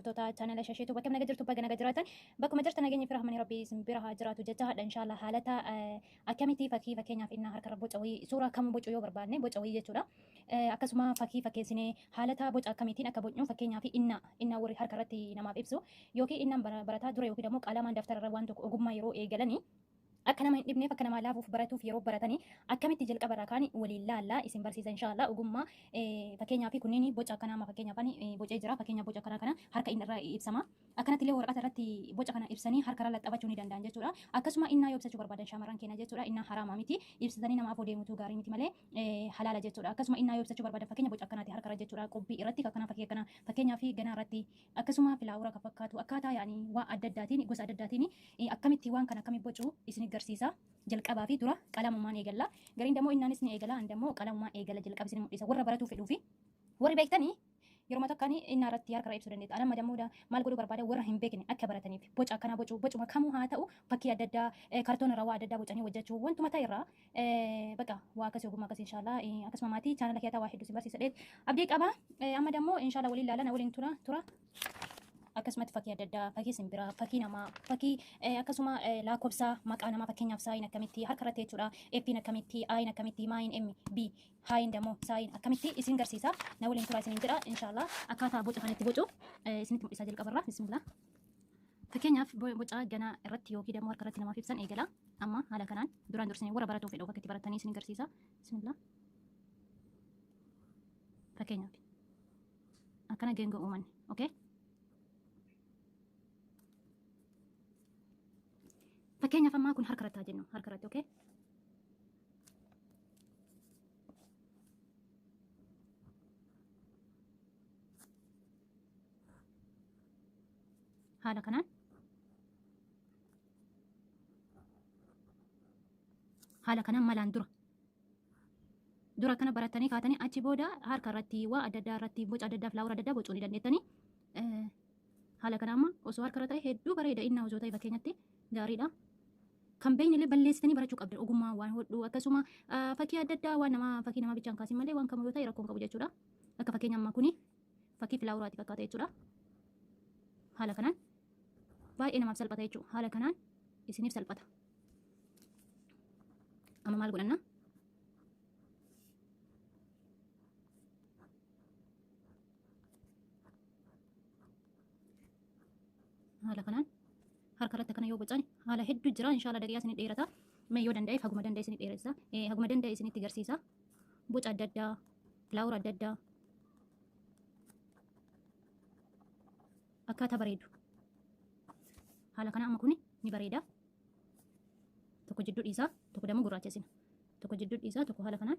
hordoftoota chaanala Shashiituu bakka naga jirtu bakka naga jiraatan bakkuma jirtan nageenya fi rahmani rabbii isin bira haa jiraatu jecha hadha inshallah haalata akkamitti fakkeenyaaf innaa harkarra boca wayii suuraa kam bocuu yoo barbaadne boca wayii jechuudha. Akkasuma fakkeessinee haalata boca akkamittiin akka bocnu fakkeenyaaf innaa warri harkarratti namaaf ibsu yookiin innaan barataa dura yookiin immoo qalamaan daftararra waan tokko ogummaa yeroo eegalanii akka nama hin dhibneef akka nama laafuuf baratuuf yeroo baratanii akkamitti jalqaba irraa kaanii waliin laallaa isin barsiisa inshallah ogummaa fakkeenyaaf kunniin boca akkanaa fakkeenyaaf bocee jira fakkeenyaaf boca kana harka inni irraa ibsama akkanatti illee waraqata irratti boca kana ibsanii harka irra laxxafachuu ni danda'an jechuudha. Akkasuma innaa yoo ibsachuu barbaadan shamarran keenya jechuudha innaa haraama miti ibsatanii namaaf odeemutu gaarii miti malee halaala jechuudha. Akkasuma innaa yoo ibsachuu barbaadan fakkeenya boca akkanaati harka irra jechuudha qubbii irratti akkana fakkeenyaaf ganaa irratti akkasuma filaawura kan fakkaatu akkaataa yaani waan adda addaatiin gosa adda addaatiin akkamitti waan kana akkamitti bocuu isin garsiisa jalqabaa fi dura qalamumaan eegalla gariin dammoo innaanis ni eegala an dammoo qalamumaan eegala jalqaba isin mul'isa warra baratuu fedhuu fi warri beektanii yeroo matakkaanii innaa irratti harka irra ibsuu dandeetta. Anamma dammoo maal godhuu barbaada warra hin beekne akka barataniif boca akkanaa bocuma kamuu haa ta'u fakkii adda addaa kaartoon irraa waa adda addaa bocanii hojjechuu wantuma ta'e irraa baqa waa akkasii ogummaa akkasii inshallah akkasuma maatii chaanala keetaa waa hedduu si barsiisadheet abdii qaba. Amma dammoo inshallah waliin laalana waliin tura akkasumatti fakkii adda addaa fakkii simbiraa fakkii namaa fakkii akkasuma lakkoofsa maqaa namaa fakkeenyaaf saayin akkamitti harka irratti jechuudha eeppiin akkamitti aayin akkamitti maayin emmi bi haayin dammoo saayin akkamitti isin garsiisa na waliin tura isinin jedha inshallah akkaataa boca kanatti bocu isinitti mul'isaa jalqabarraa bismillah. Fakkeenyaaf boca ganaa irratti yookiin dammoo harka irratti namaaf ibsan eegala amma haala kanaan duraan dursanii warra baratuuf fedhu bakka itti baratanii isin garsiisa bismillah. Fakkeenyaaf akkana geengoo uumanne okay. Fakkeenyaaf ammaa kun harka irratti haa jennu harka irratti okay. Haala kanaan malaan dura kana baratanii kaatanii achi booda harka irratti waa adda addaa irratti boca adda addaa filaawura adda addaa bocuu ni dandeettanii. Haala kana amma osoo harka irra ta'e hedduu bareeda innaa osoo ta'e fakkeenyatti gaariidha. Kan beekne illee balleessitanii barachuu qabdan ogummaa waan hodhuu akkasuma fakkii adda addaa waan nama fakkii nama bichaan kaasin malee waan kamuu yoo ta'e rakkoon qabu jechuudha. Akka fakkeenya amma kuni fakkii filaawuraati fakkaata jechuudha. Haala kanaan baay'ee namaaf salphata jechuudha. Haala kanaan isiniif salphata. Amma maal godhanna? Haala kanaan harka irratti akkana yoo bocan haala hedduu jira inshallah daqiiqaa isin dheerata mee yoo danda'e haguma danda'e isin dheeressa haguma danda'e isinitti garsiisa boca adda addaa filaawura adda addaa akkaataa bareedu haala kana amma kuni ni bareeda tokko jidduu dhiisaa tokko dammoo gurraachesina tokko jidduu dhiisaa tokko haala kanaan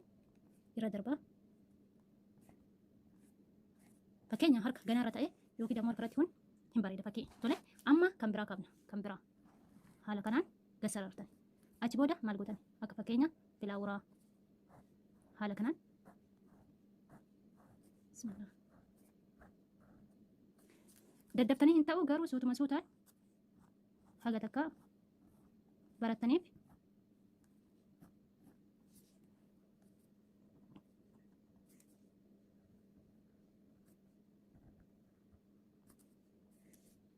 irra darbaa fakkeenya harka ganaarra ta'e yookiin dammoo harka irratti kun hin bareeda fakkii tole amma kan biraa qabna kan biraa haala kanaan gasarartan achi booda maal gootan akka fakkeenya filaawuraa haala kanaan bismillah daddaftanii hin ta'u garuu suutuma suutaan haga takka barattaniif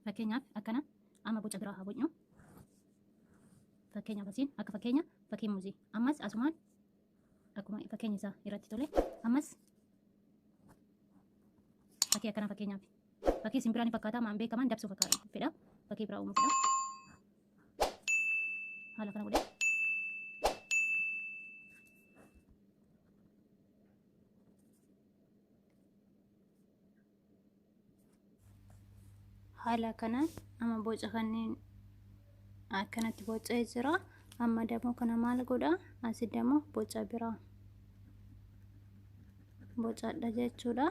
fakkeenyaaf akkana amma boca biraa haa bocnu fakkeenyaaf asiin akka fakkeenya fakkii muuzii ammas asumaan akkuma fakkeenya isaa irratti tole ammas fakkii akkana fakkeenyaaf fakkii simbiraan ni fakkaata maan beekaman dabsuu fakkaata fedha fakkii biraa uumuu fedha haala kana godhe haala kanaan amma boca kanneen akkanatti bocee jira amma dammoo kana maal godha asi dammoo boca biraa bocadha jechuudha.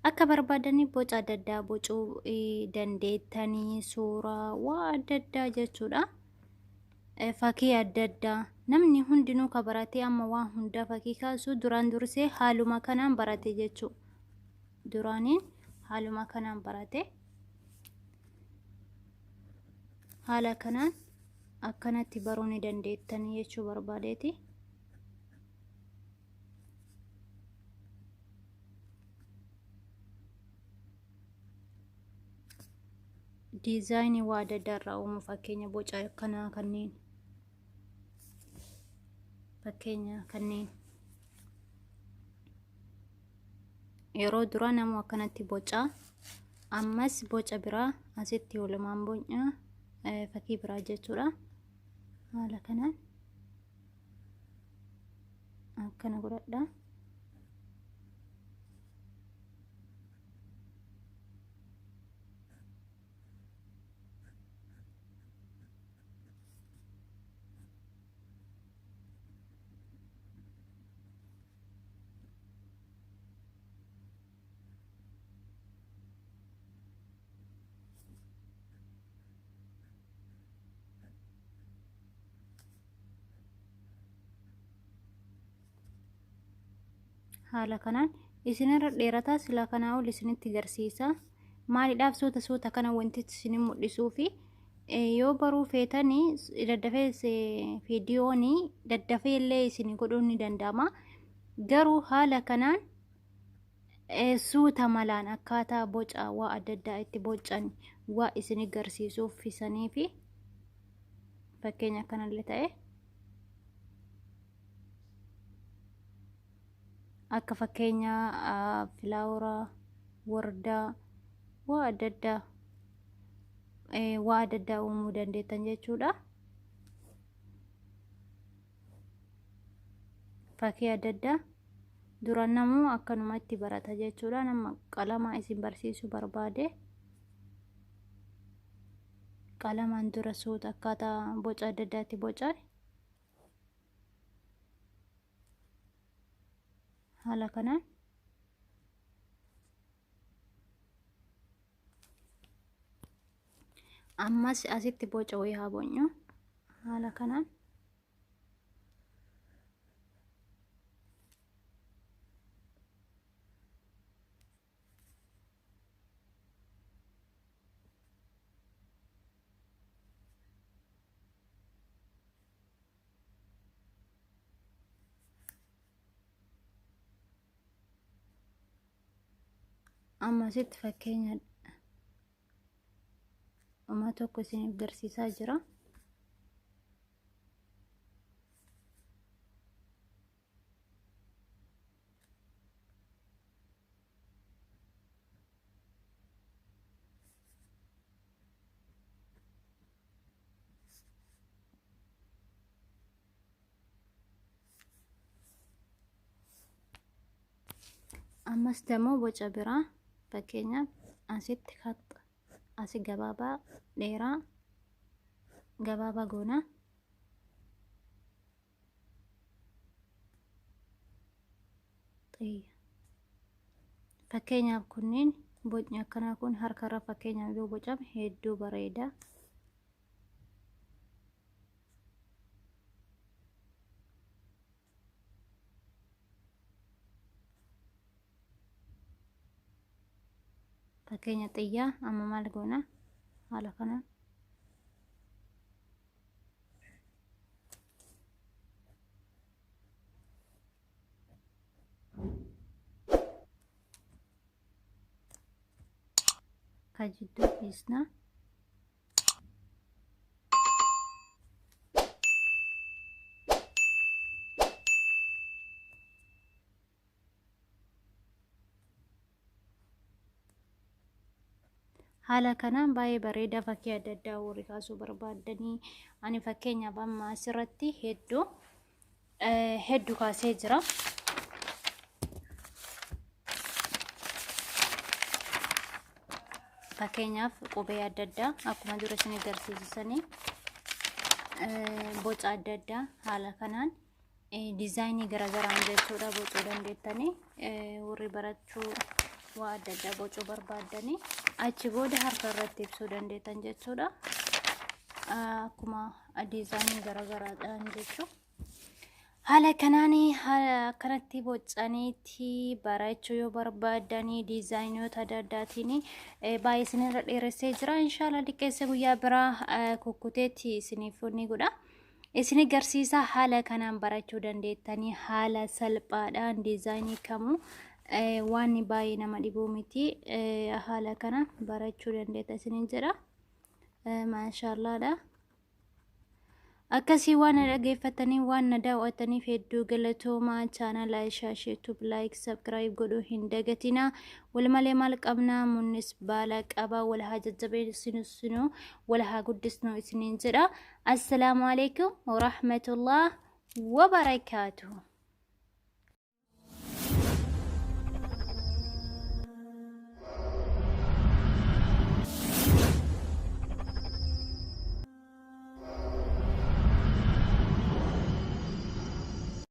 Akka barbaadanii boca adda addaa bocuu dandeettanii suuraa waa adda addaa jechuudha. Fakkii adda addaa namni hundinuu ka barate amma waa hunda fakkii kaasu duraan dursee haaluma kanaan barate jechuudha. Duraaniin haaluma kanaan barate haala kanaan akkanatti baruu ni dandeettanii jechuu barbaadeeti. diizaayinii waa adda addaa irraa uumu fakkeenya boca kanaa kanneen fakkeenya kanneen yeroo dura namu akkanatti boca ammas boca biraa asitti walumaan boca fakkii biraa jechuudha. haala kanaan akkana godhadha. haala kanaan isinirra dheerataa sila kanaa ol isinitti garsiisa. maaliidhaaf suuta kana wanti isin mul'isuu fi yoo baruu feetanii daddafee viidiyoonii daddafee illee isin godhuun ni danda'ama. garuu haala kanaan suuta malaan akkaataa boca waa adda addaa itti bocan waa isin garsiisuuf fisanii fi fakkeenya kanallee ta'e akka fakkeenya filaawora wardaa waa adda addaa uumuu dandeettan jechuudha. fakkii adda addaa dura namuu akkanumatti barata jechuudha. nama qalama isin barsiisuu barbaade qalamaan dura suuta akkaataa boca adda addaatti bocan haala kanaan ammas asitti boca wayii haa bonyu. haala kanaan amma asitti fakkeenya uma tokko isiniif garsiisaa jira. ammas ደግሞ boca biraa fakkeenyaaf asitti asi gabaabaa dheeraa gabaabaa goona. fakkeenyaaf kunniin bocni akkanaa kun harkarra fakkeenyaaf yoo bocame hedduu bareeda. fakkeenya xiyyaa amma maal goona haala kanaan kajidduu dhiisna. haala kanaan baay'ee bareeda. fakkii adda addaa warri kaasuu barbaadanii ani fakkeenyaaf amma asirratti hedduu kaasee jira. fakkeenyaaf qubee adda addaa akkuma dura isin agarsiisanii boca adda addaa haala kanaan diizaayinii garagaraan jechuudha bocuu dandeettanii warri barachuu waa adda addaa bocuu barbaadanii achi booda harka irratti ibsuu dandeettan jechuudha. akkuma diizaayinii garagaraadhaan jechuudha. haala kanaan akkanatti bocaniitti barachuu yoo barbaadanii diizaayinoota adda addaatiin baay'ee isinirra dheeressee jira. inshallah liqeessa guyyaa biraa kukkuteetti isiniif ni godha. isin agarsiisa haala kanaan barachuu dandeettanii haala salphaadhaan diizaayinii kamuu waan baay'ee nama dhibuu miti. haala kana barachuu dandeetta isinin jedha. ما شاء الله لا أكسي وانا لقيفتني وانا داوتني في الدوغلتو ما كان لا يوتيوب لايك سبسكرايب قولوا هندقتنا والمالي مالك أبنا منس بالك أبا ولا حاجة زبين سنو ولا قدسنو سنين زرا. السلام عليكم ورحمة الله وبركاته.